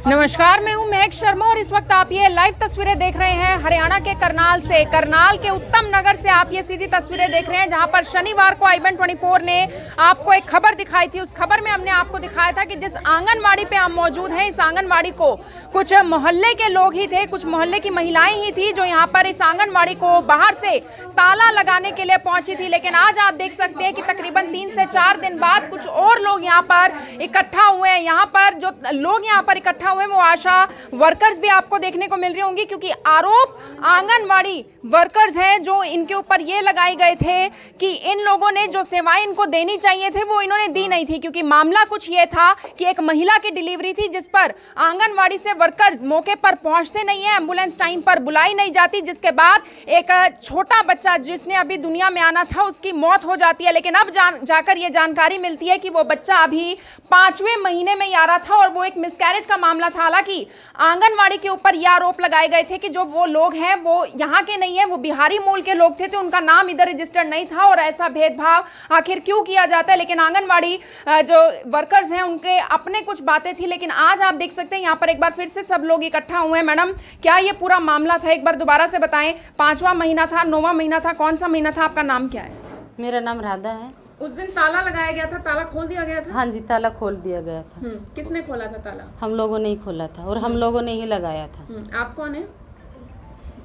नमस्कार, मैं हूं महक शर्मा और इस वक्त आप ये लाइव तस्वीरें देख रहे हैं हरियाणा के करनाल से। करनाल के उत्तम नगर से आप ये सीधी तस्वीरें देख रहे हैं, जहां पर शनिवार को i24 ने आपको एक खबर दिखाई थी। उस खबर में हमने आपको दिखाया था कि जिस आंगनवाड़ी पे आप मौजूद हैं, इस आंगनवाड़ी को कुछ मोहल्ले के लोग ही थे, कुछ मोहल्ले की महिलाएं ही थी जो यहाँ पर इस आंगनवाड़ी को बाहर से ताला लगाने के लिए पहुंची थी। लेकिन आज आप देख सकते हैं कि तकरीबन 3 से 4 दिन बाद कुछ और लोग यहाँ पर इकट्ठा हुए हैं। यहाँ पर जो लोग यहाँ पर इकट्ठा हुए वो आशा वर्कर्स भी आपको देखने को मिल रही होंगी, क्योंकि आरोप आंगनवाड़ी वर्कर्स हैं जो इनके ऊपर ये लगाए गए थे कि इन लोगों ने जो सेवाएं इनको देनी चाहिए थे वो इन्होंने दी नहीं थी। क्योंकि मामला कुछ ये था कि एक महिला की डिलीवरी थी जिस पर आंगनवाड़ी से वर्कर्स मौके पर पहुंचते नहीं है, एम्बुलेंस टाइम पर बुलाई नहीं जाती, जिसके बाद एक छोटा बच्चा जिसने अभी दुनिया में आना था उसकी मौत हो जाती है। लेकिन अब जाकर ये जानकारी मिलती है कि वो बच्चा अभी 5वें महीने में ही आ रहा था और वो एक मिसकैरेज का मामला था। हालांकि आंगनवाड़ी के ऊपर यह आरोप लगाए गए थे कि जो वो लोग हैं वो यहाँ के नहीं है, वो बिहारी मूल के लोग थे, तो उनका नाम इधर रजिस्टर्ड नहीं था और ऐसा भेदभाव आखिर क्यों किया जाता है। लेकिन आंगनवाड़ी जो वर्कर्स हैं उनके अपने कुछ बातें थी। लेकिन आज आप देख सकते हैं यहाँ पर एक बार फिर से सब लोग इकट्ठा हुए हैं। मैडम, क्या ये पूरा मामला था, एक बार दोबारा से बताएं। 5वां महीना था, 9वां महीना था, कौन सा महीना था? आपका नाम क्या है? मेरा नाम राधा है। उस दिन ताला लगाया गया था, ताला खोल दिया गया था? हाँ जी, ताला खोल दिया गया था। किसने खोला था ताला? हम लोगों ने ही खोला था और हम लोगों ने ही लगाया था। आप कौन है?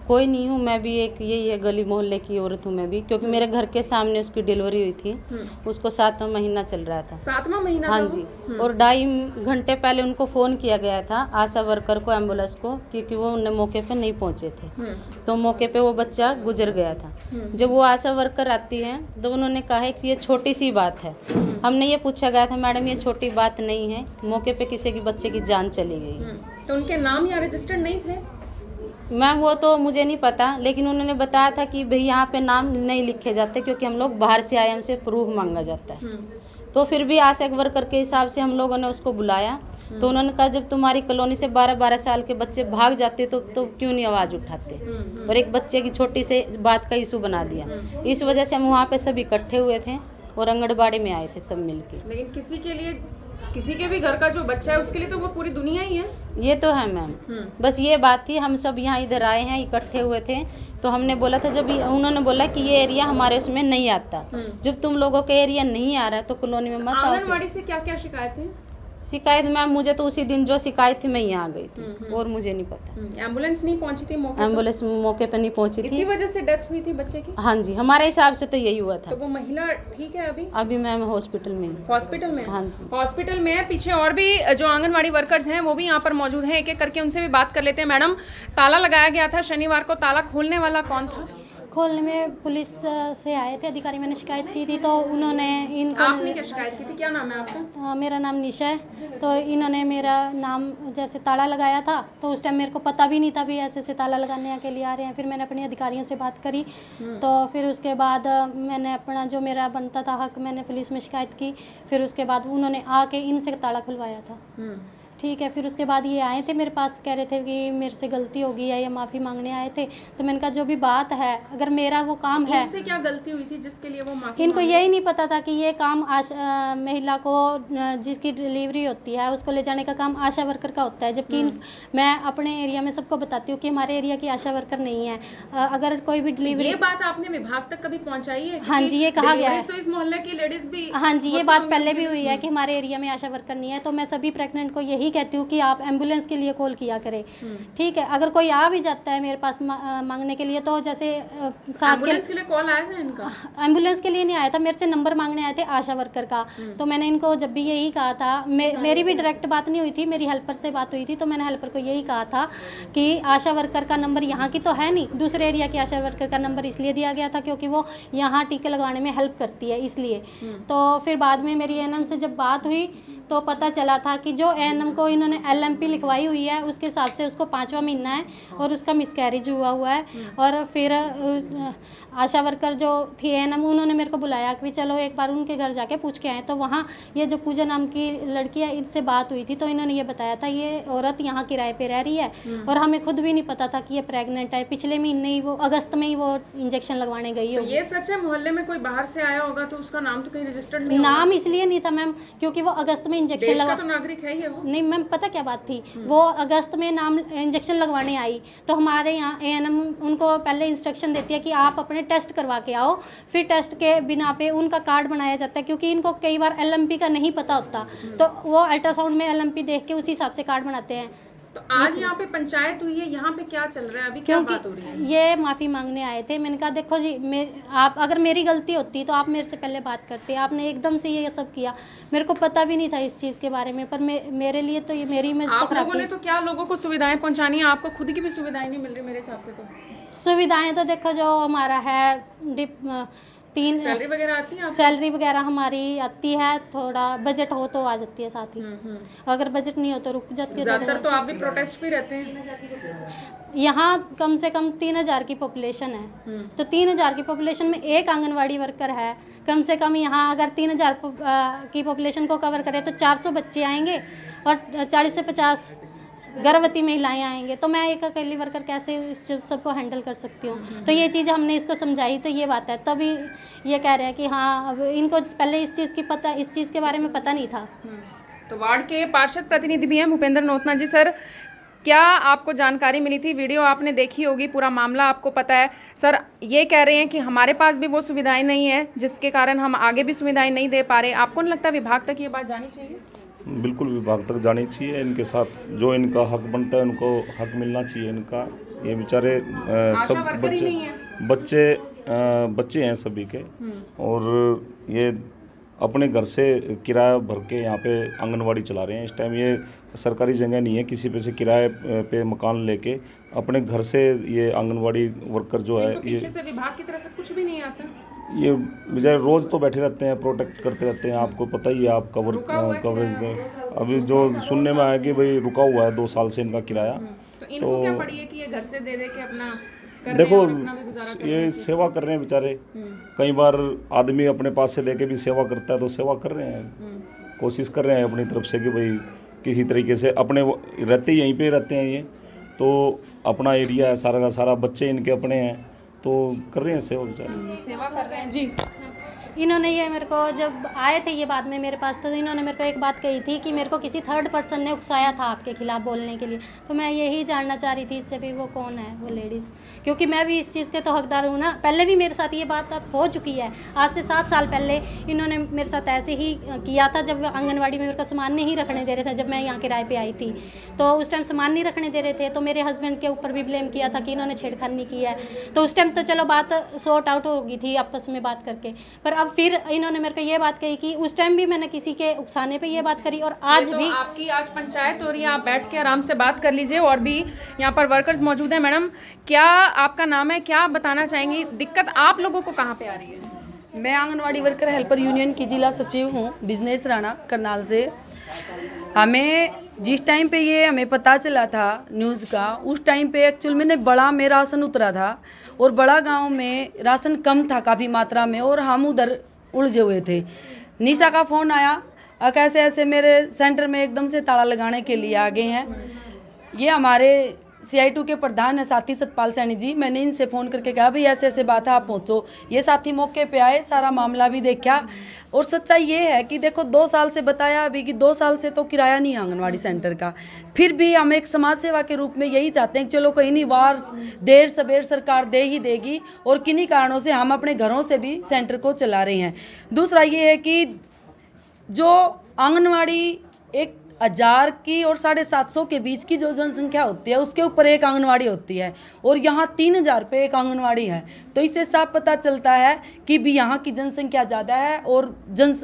कोई नहीं हूँ, मैं भी एक यही है गली मोहल्ले की औरत हूँ मैं भी, क्योंकि मेरे घर के सामने उसकी डिलीवरी हुई थी। उसको 7वां महीना चल रहा था। 7वां महीना? हाँ जी। और 2.5 घंटे पहले उनको फ़ोन किया गया था आशा वर्कर को, एम्बुलेंस को, क्योंकि वो उन्हें मौके पे नहीं पहुँचे थे। तो मौके पे वो बच्चा गुजर गया था। जब वो आशा वर्कर आती है तो उन्होंने कहा है कि ये छोटी सी बात है। हमने ये पूछा गया था, मैडम ये छोटी बात नहीं है, मौके पे किसी की बच्चे की जान चली गई। तो उनके नाम यहाँ रजिस्टर्ड नहीं थे? मैम वो तो मुझे नहीं पता, लेकिन उन्होंने बताया था कि भाई यहाँ पे नाम नहीं लिखे जाते क्योंकि हम लोग बाहर से आए, हमसे प्रूफ मांगा जाता है। तो फिर भी आशा वर्कर के हिसाब से हम लोगों ने उसको बुलाया। तो उन्होंने कहा जब तुम्हारी कॉलोनी से 12-12 साल के बच्चे भाग जाते तो क्यों नहीं आवाज़ उठाते, और एक बच्चे की छोटी से बात का इशू बना दिया। इस वजह से हम वहाँ पे सब इकट्ठे हुए थे और आंगनबाड़ी में आए थे सब मिलके। लेकिन किसी के भी घर का जो बच्चा है उसके लिए तो वो पूरी दुनिया ही है। ये तो है मैम, बस ये बात थी। हम सब यहाँ इधर आए हैं, इकट्ठे हुए थे, तो हमने बोला था, जब उन्होंने बोला कि ये एरिया हमारे उसमें नहीं आता, जब तुम लोगों के एरिया नहीं आ रहा है तो कॉलोनी में मत आओ। आंगनवाड़ी से क्या क्या शिकायतें? शिकायत मैम मुझे तो उसी दिन जो शिकायत थी मैं यहाँ आ गई थी और मुझे नहीं पता। एम्बुलेंस नहीं पहुंची थी मौके? एम्बुलेंस मौके पर नहीं पहुंची थी। इसी वजह से डेथ हुई थी बच्चे की? हाँ जी, हमारे हिसाब से तो यही हुआ था। तो वो महिला ठीक है अभी? अभी मैम हॉस्पिटल में। हॉस्पिटल में? हाँ जी, हॉस्पिटल में है। पीछे और भी जो आंगनवाड़ी वर्कर्स हैं वो भी यहाँ पर मौजूद हैं, एक एक करके उनसे भी बात कर लेते हैं। मैडम, ताला लगाया गया था शनिवार को, ताला खोलने वाला कौन था? खोलने में पुलिस से आए थे अधिकारी, मैंने शिकायत की थी तो उन्होंने इनको। आपने क्या शिकायत की थी? क्या नाम है आपका? मेरा नाम निशा है। तो इन्होंने मेरा नाम जैसे ताला लगाया था तो उस टाइम मेरे को पता भी नहीं था भी ऐसे ताला लगाने के लिए आ रहे हैं। फिर मैंने अपने अधिकारियों से बात करी, तो फिर उसके बाद मैंने अपना जो मेरा बनता था हक मैंने पुलिस में शिकायत की। फिर उसके बाद उन्होंने आके इनसे ताला खुलवाया था। ठीक है, फिर उसके बाद ये आए थे मेरे पास, कह रहे थे कि मेरे से गलती हो गई है या माफ़ी मांगने आए थे। तो मैंने कहा जो भी बात है, अगर मेरा वो काम है। इनसे क्या गलती हुई थी जिसके लिए वो माफी? इनको यही नहीं पता था कि ये काम महिला को जिसकी डिलीवरी होती है उसको ले जाने का काम आशा वर्कर का होता है। जबकि मैं अपने एरिया में सबको बताती हूँ कि हमारे एरिया की आशा वर्कर नहीं है। अगर कोई भी डिलीवरी। ये बात आपने विभाग तक कभी पहुँचाई है? हाँ जी, ये कहा गया है। तो इस मोहल्ले की लेडीज भी। हाँ जी, ये बात पहले भी हुई है कि हमारे एरिया में आशा वर्कर नहीं है। तो मैं सभी प्रेग्नेंट को यही कहती हूँ कि आप एम्बुलेंस के लिए कॉल किया करें। ठीक है, अगर कोई आ भी जाता है मेरे पास मांगने के लिए, तो जैसे एम्बुलेंस के लिए कॉल आया था इनका? एम्बुलेंस के लिए नहीं आया था, मेरे से नंबर मांगने आए थे आशा वर्कर का। तो मैंने इनको जब भी यही कहा था, मेरी भी डायरेक्ट बात नहीं हुई थी, मेरी हेल्पर से बात हुई थी। तो मैंने हेल्पर को यही कहा था कि आशा वर्कर का नंबर यहाँ की तो है नहीं, दूसरे एरिया की आशा वर्कर का नंबर इसलिए दिया गया था क्योंकि वो यहाँ टीके लगवाने में हेल्प करती है, इसलिए। तो फिर बाद में मेरी एएनएम से जब बात हुई तो पता चला था कि जो एएनएम को इन्होंने एलएमपी लिखवाई हुई है उसके हिसाब से उसको 5वां महीना है और उसका मिसकैरेज हुआ है। और फिर आशा वर्कर जो थी एएनएम, उन्होंने मेरे को बुलाया कि चलो एक बार उनके घर जाके पूछ के आए। तो वहाँ ये जो पूजा नाम की लड़की है इनसे बात हुई थी, तो इन्होंने ये बताया था ये औरत यहाँ किराए पे रह रही है और हमें खुद भी नहीं पता था कि ये प्रेग्नेंट है। पिछले महीने ही वो अगस्त में ही वो इंजेक्शन लगवाने गई हो। ये सच है मोहल्ले में कोई बाहर से आया होगा तो उसका नाम तो कहीं रजिस्टर्ड नहीं? नाम इसलिए नहीं था मैम क्योंकि वो अगस्त में इंजेक्शन देश का लगा, तो नागरिक है ही है वो। नहीं मैम पता क्या बात थी, वो अगस्त में नाम इंजेक्शन लगवाने आई तो हमारे यहाँ एएनएम उनको पहले इंस्ट्रक्शन देती है कि आप अपने टेस्ट करवा के आओ, फिर टेस्ट के बिना पे उनका कार्ड बनाया जाता है, क्योंकि इनको कई बार एलएमपी का नहीं पता होता, तो वो अल्ट्रासाउंड में एलएमपी देख के उसी हिसाब से कार्ड बनाते हैं। तो आज यहाँ पे पंचायत हुई है, यहाँ पे क्या चल रहा है अभी, क्या बात हो रही है? ये माफ़ी मांगने आए थे, मैंने कहा देखो जी आप अगर मेरी गलती होती तो आप मेरे से पहले बात करते, आपने एकदम से ये सब किया, मेरे को पता भी नहीं था इस चीज़ के बारे में, पर मेरे लिए तो ये मेरी इमेज तो आप खराब लोगों ने तो क्या लोगों को सुविधाएं पहुंचानी है, आपको खुद की भी सुविधाएं नहीं मिल रही मेरे हिसाब से। तो सुविधाएं तो देखो जो हमारा है सैलरी वगैरह आती है? सैलरी वगैरह हमारी आती है, थोड़ा बजट हो तो आ जाती है साथ ही, अगर बजट नहीं हो तो रुक जाती है। ज्यादातर तो आप भी प्रोटेस्ट भी रहते हैं यहाँ कम से कम 3000 की पॉपुलेशन है, तो 3000 की पॉपुलेशन में एक आंगनवाड़ी वर्कर है, कम से कम यहाँ अगर 3000 की पॉपुलेशन को कवर करें तो 400 बच्चे आएंगे और 40 से 50 गर्भवती महिलाएं आएंगे, तो मैं एक अकेली वर्कर कैसे इस सबको हैंडल कर सकती हूँ। तो ये चीज़ हमने इसको समझाई तो ये बात है, तभी ये कह रहे हैं कि हाँ अब इनको पहले इस चीज़ के बारे में पता नहीं था। तो वार्ड के पार्षद प्रतिनिधि भी हैं भूपेंद्र नोतना जी। सर, क्या आपको जानकारी मिली थी? वीडियो आपने देखी होगी, पूरा मामला आपको पता है। सर ये कह रहे हैं कि हमारे पास भी वो सुविधाएं नहीं है जिसके कारण हम आगे भी सुविधाएं नहीं दे पा रहे। आपको नहीं लगता विभाग तक ये बात जानी चाहिए? बिल्कुल विभाग तक जानी चाहिए, इनके साथ जो इनका हक बनता है उनको हक मिलना चाहिए इनका। ये बेचारे सब बच्चे हैं सभी के, और ये अपने घर से किराया भर के यहाँ पे आंगनवाड़ी चला रहे हैं। इस टाइम ये सरकारी जगह नहीं है, किसी पे से किराए पे मकान लेके अपने घर से ये आंगनवाड़ी वर्कर जो है, ये पीछे से विभाग की तरफ से कुछ भी नहीं आता। ये बेचारे रोज़ तो बैठे रहते हैं, प्रोटेक्ट करते रहते हैं। आपको पता ही है, आप कवरेज दें। अभी जो सुनने में आया कि भाई रुका हुआ है 2 साल से इनका किराया। तो इनको क्या पड़ी है कि ये घर से दे के अपना देखो ये सेवा कर रहे हैं बेचारे। कई बार आदमी अपने पास से देके भी सेवा करता है, तो सेवा कर रहे हैं, कोशिश कर रहे हैं अपनी तरफ से कि भाई किसी तरीके से अपने रहते यहीं पे रहते हैं ये, तो अपना एरिया है सारा का सारा, बच्चे इनके अपने हैं, तो कर रहे हैं सेवा बेचारे, सेवा कर रहे हैं जी। इन्होंने ये मेरे को जब आए थे ये बाद में मेरे पास, तो इन्होंने मेरे को एक बात कही थी कि मेरे को किसी थर्ड पर्सन ने उकसाया था आपके खिलाफ बोलने के लिए, तो मैं यही जानना चाह रही थी इससे भी वो कौन है वो लेडीज़, क्योंकि मैं भी इस चीज़ के तो हकदार हूँ ना। पहले भी मेरे साथ ये बात हो चुकी है, आज से 7 साल पहले इन्होंने मेरे साथ ऐसे ही किया था, जब आंगनवाड़ी में मेरे को सामान नहीं रखने दे रहे थे। जब मैं यहाँ किराए पर आई थी तो उस टाइम सामान नहीं रखने दे रहे थे, तो मेरे हस्बैंड के ऊपर भी ब्लेम किया था कि इन्होंने छेड़खानी की है। तो उस टाइम तो चलो बात सॉर्ट आउट हो गई थी आपस में बात करके, पर अब फिर इन्होंने मेरे को ये बात कही कि उस टाइम भी मैंने किसी के उकसाने पे ये बात करी, और आज भी आपकी आज पंचायत हो रही है, आप बैठ के आराम से बात कर लीजिए। और भी यहाँ पर वर्कर्स मौजूद हैं। मैडम, क्या आपका नाम है, क्या बताना चाहेंगी, दिक्कत आप लोगों को कहाँ पे आ रही है? मैं आंगनवाड़ी वर्कर हेल्पर यूनियन की जिला सचिव हूँ, बिजनेस राणा करनाल से। हमें जिस टाइम पे ये हमें पता चला था न्यूज़ का, उस टाइम पे एक्चुअल में बड़ा में राशन उतरा था, और बड़ा गांव में राशन कम था काफ़ी मात्रा में, और हम उधर उलझे हुए थे। निशा का फ़ोन आया, कैसे ऐसे मेरे सेंटर में एकदम से ताला लगाने के लिए आ गए हैं। ये हमारे CI2 के प्रधान है साथी सतपाल सैनी जी। मैंने इनसे फ़ोन करके कहा भाई ऐसे ऐसे बात है, आप पहुँचो। ये साथी मौके पे आए, सारा मामला भी देखा, और सच्चाई ये है कि देखो 2 साल से बताया अभी कि 2 साल से तो किराया नहीं है आंगनवाड़ी सेंटर का। फिर भी हम एक समाज सेवा के रूप में यही चाहते हैं कि चलो कहीं नहीं वार देर सबेर सरकार दे ही देगी, और किन्हीं कारणों से हम अपने घरों से भी सेंटर को चला रहे हैं। दूसरा ये है कि जो आंगनवाड़ी एक 1000 की और 750 के बीच की जो जनसंख्या होती है, उसके ऊपर एक आंगनवाड़ी होती है, और यहाँ 3000 पे एक आंगनवाड़ी है। तो इससे साफ पता चलता है कि भी यहाँ की जनसंख्या ज़्यादा है, और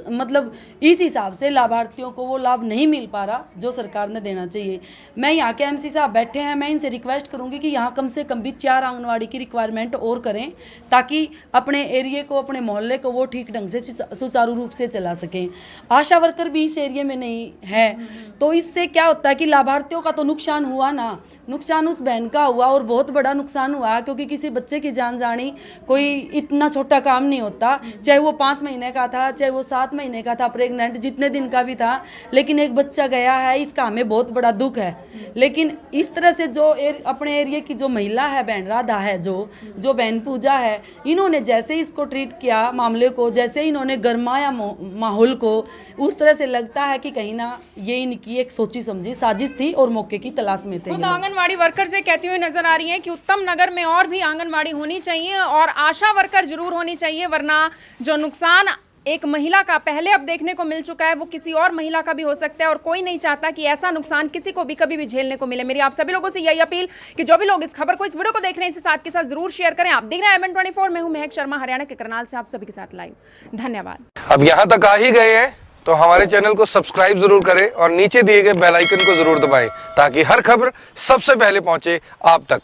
मतलब इस हिसाब से लाभार्थियों को वो लाभ नहीं मिल पा रहा जो सरकार ने देना चाहिए। मैं यहाँ के MC साहब बैठे हैं, मैं इनसे रिक्वेस्ट करूँगी कि यहाँ कम से कम भी 4 आंगनवाड़ी की रिक्वायरमेंट और करें, ताकि अपने एरिए को, अपने मोहल्ले को वो ठीक ढंग से सुचारू रूप से चला सकें। आशा वर्कर भी इस एरिए में नहीं है, तो इससे क्या होता है कि लाभार्थियों का तो नुकसान हुआ ना, नुकसान उस बहन का हुआ, और बहुत बड़ा नुकसान हुआ, क्योंकि किसी बच्चे की जान जानी कोई इतना छोटा काम नहीं होता। चाहे वो 5 महीने का था, चाहे वो 7 महीने का था, प्रेग्नेंट जितने दिन का भी था, लेकिन एक बच्चा गया है, इसका हमें बहुत बड़ा दुख है। लेकिन इस तरह से जो अपने एरिया की जो महिला है, बहन राधा है, जो बहन पूजा है, इन्होंने जैसे इसको ट्रीट किया मामले को, जैसे इन्होंने गरमाया माहौल को, उस तरह से लगता है कि कहीं ना ये इनकी एक सोची समझी साजिश थी और मौके की तलाश में थे। खुद आंगनवाड़ी वर्कर से कहती हुई नजर आ रही है कि उत्तम नगर में और भी आंगनवाड़ी होनी चाहिए और आशा वर्कर जरूर होनी चाहिए, वरना जो नुकसान एक महिला का पहले अब देखने को मिल चुका है वो किसी और महिला का भी हो सकता है और कोई नहीं चाहता कि ऐसा नुकसान किसी को भी कभी भी झेलने को मिले। मेरी आप सभी लोगों से यही अपील कि जो भी लोग इस खबर को, इस वीडियो को देख रहे हैं, इसे साथ के साथ जरूर शेयर करें। आप देख रहे हैं IBN24, मैं हूं महक शर्मा, हरियाणा के करनाल से आप सभी के साथ लाइव। धन्यवाद। अब यहाँ तक आ ही गए हैं तो हमारे चैनल को सब्सक्राइब जरूर करें और नीचे दिए गए बेल आइकन को जरूर दबाएं ताकि हर खबर सबसे पहले पहुंचे आप तक।